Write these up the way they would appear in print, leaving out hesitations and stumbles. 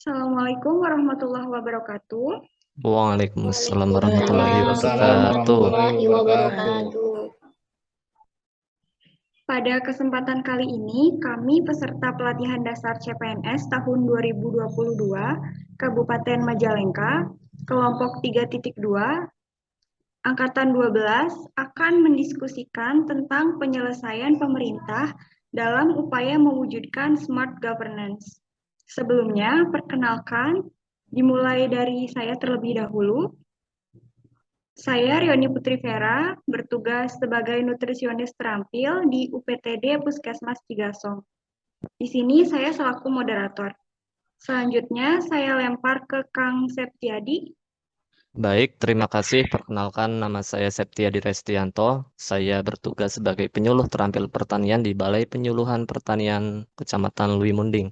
Assalamualaikum warahmatullahi wabarakatuh. Waalaikumsalam warahmatullahi Waalaikumsalam wabarakatuh. warahmatullahi wabarakatuh. Pada kesempatan kali ini, kami peserta pelatihan dasar CPNS tahun 2022 Kabupaten Majalengka, kelompok 3.2, Angkatan 12 akan mendiskusikan tentang penyelesaian pemerintah dalam upaya mewujudkan smart governance. Sebelumnya, perkenalkan, dimulai dari saya terlebih dahulu. Saya Rioni Putri Vera, bertugas sebagai nutrisionis terampil di UPTD Puskesmas Cigasong. Di sini saya selaku moderator. Selanjutnya saya lempar ke Kang Septiadi. Baik, terima kasih. Perkenalkan, nama saya Septiadi Restianto. Saya bertugas sebagai penyuluh terampil pertanian di Balai Penyuluhan Pertanian Kecamatan Lui Munding.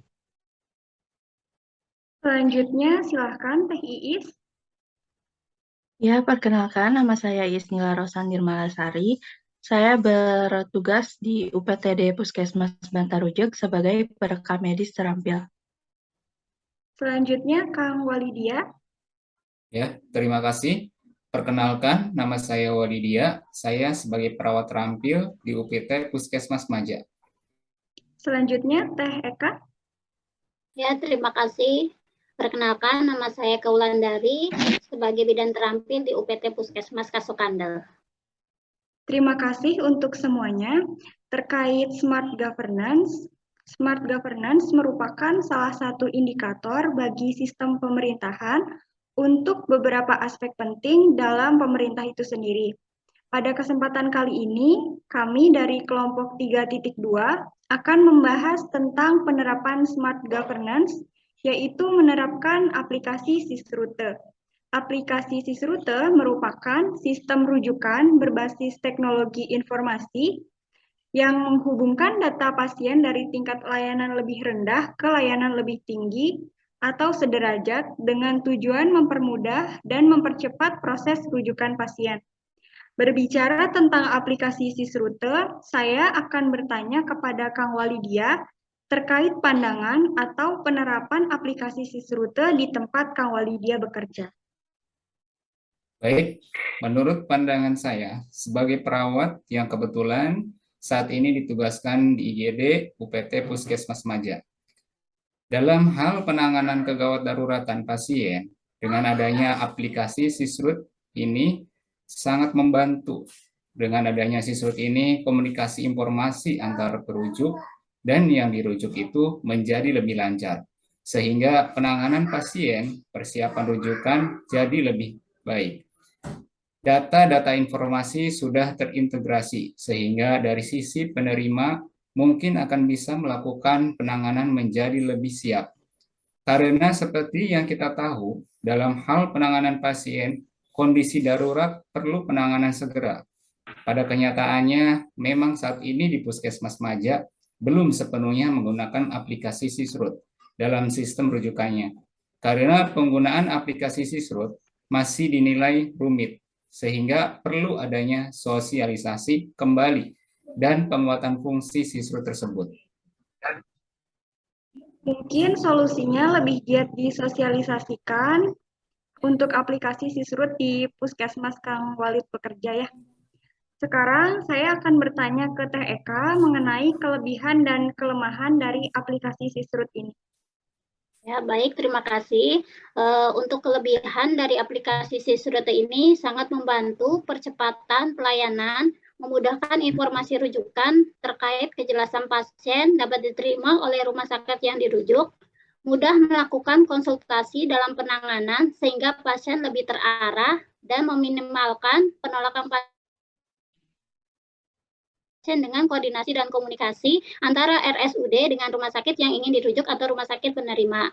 Selanjutnya silahkan Teh Iis. Ya, perkenalkan nama saya Isnila Rosandir Malasari. Saya bertugas di UPTD Puskesmas Bantarujeg sebagai perekam medis terampil. Selanjutnya Kang Walidia. Ya, terima kasih. Perkenalkan, nama saya Walidia. Saya sebagai perawat terampil di UPT Puskesmas Maja. Selanjutnya Teh Eka. Ya, terima kasih. Perkenalkan, nama saya Kaulandari sebagai bidan terampil di UPT Puskesmas Kasokandel. Terima kasih untuk semuanya. Terkait smart governance merupakan salah satu indikator bagi sistem pemerintahan untuk beberapa aspek penting dalam pemerintah itu sendiri. Pada kesempatan kali ini, kami dari kelompok 3.2 akan membahas tentang penerapan smart governance, yaitu menerapkan aplikasi Sysrute. Aplikasi Sysrute merupakan sistem rujukan berbasis teknologi informasi yang menghubungkan data pasien dari tingkat layanan lebih rendah ke layanan lebih tinggi atau sederajat dengan tujuan mempermudah dan mempercepat proses rujukan pasien. Berbicara tentang aplikasi Sysrute, saya akan bertanya kepada Kang Walidia terkait pandangan atau penerapan aplikasi Sysrute di tempat Kang Walidia bekerja. Baik, menurut pandangan saya sebagai perawat yang kebetulan saat ini ditugaskan di IGD UPT Puskesmas Maja. Dalam hal penanganan kegawat daruratan pasien, dengan adanya aplikasi Sysrute ini sangat membantu. Dengan adanya Sysrute ini, komunikasi informasi antar perujuk dan yang dirujuk itu menjadi lebih lancar. Sehingga penanganan pasien, persiapan rujukan jadi lebih baik. Data-data informasi sudah terintegrasi, sehingga dari sisi penerima mungkin akan bisa melakukan penanganan menjadi lebih siap. Karena seperti yang kita tahu, dalam hal penanganan pasien, kondisi darurat perlu penanganan segera. Pada kenyataannya, memang saat ini di Puskesmas Maja belum sepenuhnya menggunakan aplikasi Sysrute dalam sistem rujukannya. Karena penggunaan aplikasi Sysrute masih dinilai rumit, sehingga perlu adanya sosialisasi kembali dan penguatan fungsi Sysrute tersebut. Mungkin solusinya lebih giat disosialisasikan untuk aplikasi Sysrute di Puskesmas Kang Walid bekerja ya. Sekarang saya akan bertanya ke Teh Eka mengenai kelebihan dan kelemahan dari aplikasi Sysrute ini. Ya, baik, terima kasih. Untuk kelebihan dari aplikasi Sysrute ini sangat membantu percepatan pelayanan, memudahkan informasi rujukan terkait kejelasan pasien dapat diterima oleh rumah sakit yang dirujuk, mudah melakukan konsultasi dalam penanganan sehingga pasien lebih terarah dan meminimalkan penolakan pasien dengan koordinasi dan komunikasi antara RSUD dengan rumah sakit yang ingin dirujuk atau rumah sakit penerima.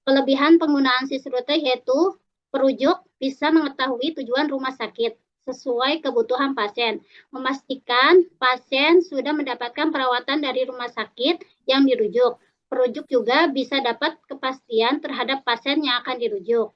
Kelebihan penggunaan Sysrute yaitu perujuk bisa mengetahui tujuan rumah sakit sesuai kebutuhan pasien, memastikan pasien sudah mendapatkan perawatan dari rumah sakit yang dirujuk. Perujuk juga bisa dapat kepastian terhadap pasien yang akan dirujuk.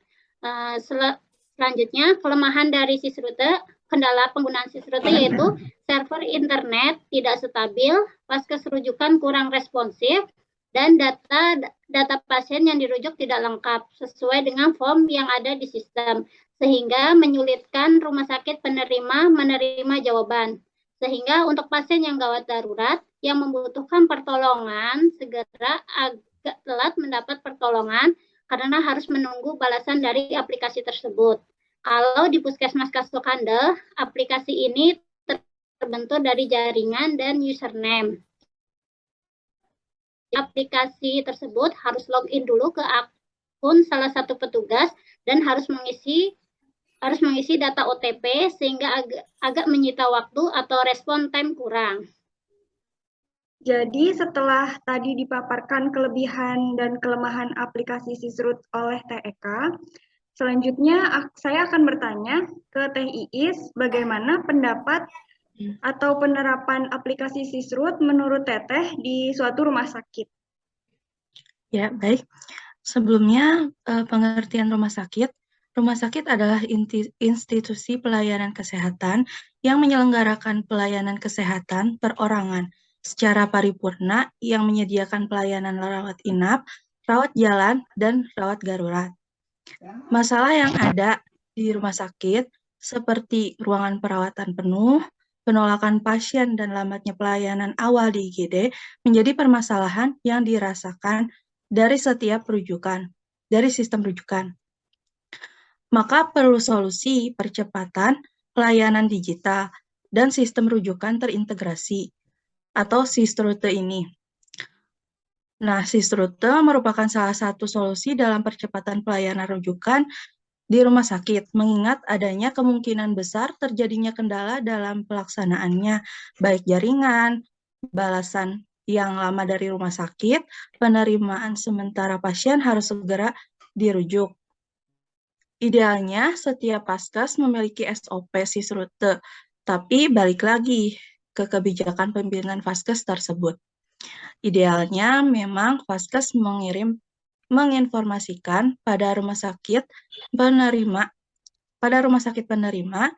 Selanjutnya, kelemahan dari Sysrute, kendala penggunaan Sysrute yaitu server internet tidak stabil, vaskes rujukan kurang responsif, dan data pasien yang dirujuk tidak lengkap sesuai dengan form yang ada di sistem, sehingga menyulitkan rumah sakit penerima menerima jawaban. Sehingga untuk pasien yang gawat darurat yang membutuhkan pertolongan segera agak telat mendapat pertolongan karena harus menunggu balasan dari aplikasi tersebut. Kalau di Puskesmas Kasokande, aplikasi ini terbentuk dari jaringan dan username. Aplikasi tersebut harus login dulu ke akun salah satu petugas dan harus mengisi data OTP sehingga agak menyita waktu atau respon time kurang. Jadi setelah tadi dipaparkan kelebihan dan kelemahan aplikasi Sisrut oleh TEK, selanjutnya saya akan bertanya ke Teh Iis bagaimana pendapat atau penerapan aplikasi Sisrut menurut Teteh di suatu rumah sakit. Ya, baik. Sebelumnya, pengertian rumah sakit adalah institusi pelayanan kesehatan yang menyelenggarakan pelayanan kesehatan perorangan secara paripurna yang menyediakan pelayanan rawat inap, rawat jalan, dan rawat darurat. Masalah yang ada di rumah sakit seperti ruangan perawatan penuh, penolakan pasien, dan lambatnya pelayanan awal di IGD menjadi permasalahan yang dirasakan dari setiap rujukan, dari sistem rujukan. Maka perlu solusi percepatan pelayanan digital dan sistem rujukan terintegrasi atau Sisrute ini. Nah, Sisrute merupakan salah satu solusi dalam percepatan pelayanan rujukan di rumah sakit, mengingat adanya kemungkinan besar terjadinya kendala dalam pelaksanaannya, baik jaringan, balasan yang lama dari rumah sakit, penerimaan sementara pasien harus segera dirujuk. Idealnya, setiap Paskes memiliki SOP Sisrute, tapi balik lagi ke kebijakan pimpinan Paskes tersebut. Idealnya memang Paskes menginformasikan pada rumah sakit penerima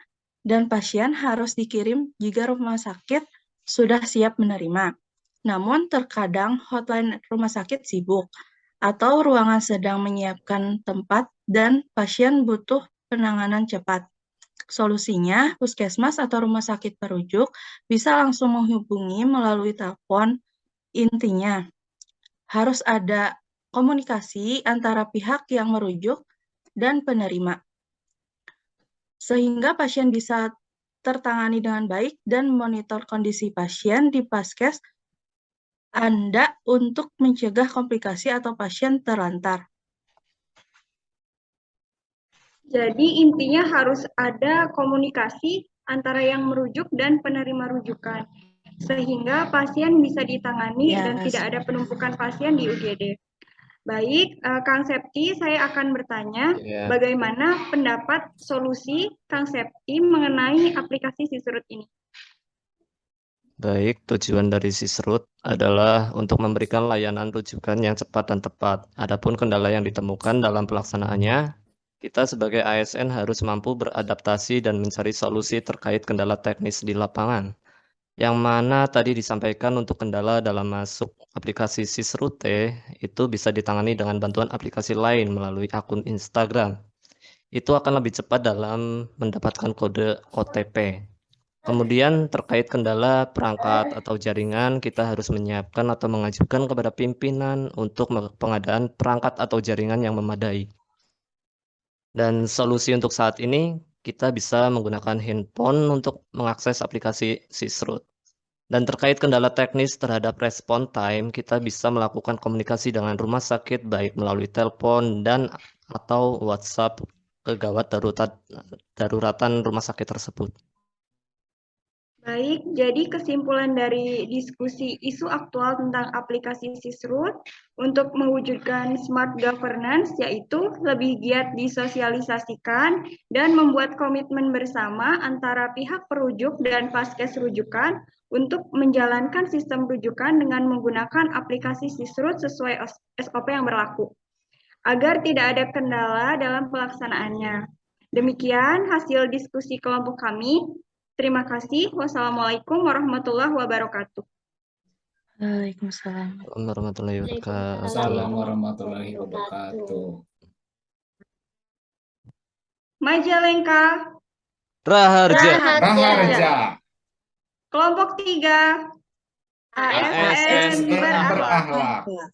dan pasien harus dikirim jika rumah sakit sudah siap menerima. Namun terkadang hotline rumah sakit sibuk atau ruangan sedang menyiapkan tempat dan pasien butuh penanganan cepat. Solusinya, puskesmas atau rumah sakit perujuk bisa langsung menghubungi melalui telepon. Intinya, harus ada komunikasi antara pihak yang merujuk dan penerima, sehingga pasien bisa tertangani dengan baik dan monitor kondisi pasien di Paskes Anda untuk mencegah komplikasi atau pasien terlantar. Jadi intinya harus ada komunikasi antara yang merujuk dan penerima rujukan, sehingga pasien bisa ditangani dan tidak ada penumpukan pasien di UGD. Baik, Kang Septi, saya akan bertanya bagaimana pendapat solusi Kang Septi mengenai aplikasi Sisrut ini. Baik, tujuan dari Sisrut adalah untuk memberikan layanan rujukan yang cepat dan tepat. Adapun kendala yang ditemukan dalam pelaksanaannya, kita sebagai ASN harus mampu beradaptasi dan mencari solusi terkait kendala teknis di lapangan. Yang mana tadi disampaikan untuk kendala dalam masuk aplikasi Sisrute itu bisa ditangani dengan bantuan aplikasi lain melalui akun Instagram. Itu akan lebih cepat dalam mendapatkan kode OTP. Kemudian terkait kendala perangkat atau jaringan, kita harus menyiapkan atau mengajukan kepada pimpinan untuk pengadaan perangkat atau jaringan yang memadai. Dan solusi untuk saat ini, kita bisa menggunakan handphone untuk mengakses aplikasi Sisrut. Dan terkait kendala teknis terhadap respon time, kita bisa melakukan komunikasi dengan rumah sakit baik melalui telepon dan atau WhatsApp kegawat daruratan rumah sakit tersebut. Baik, jadi kesimpulan dari diskusi isu aktual tentang aplikasi Sisrut untuk mewujudkan smart governance yaitu lebih giat disosialisasikan dan membuat komitmen bersama antara pihak perujuk dan Paskes rujukan untuk menjalankan sistem rujukan dengan menggunakan aplikasi Sisrut sesuai SOP yang berlaku, agar tidak ada kendala dalam pelaksanaannya. Demikian hasil diskusi kelompok kami. Terima kasih. Wassalamualaikum warahmatullahi wabarakatuh. Waalaikumsalam. Assalamualaikum warahmatullahi wabarakatuh. Assalamualaikum warahmatullahi wabarakatuh. Majalengka, Raharja. Raharja, kelompok 3, ASN ASN berakhlak. berakhlak.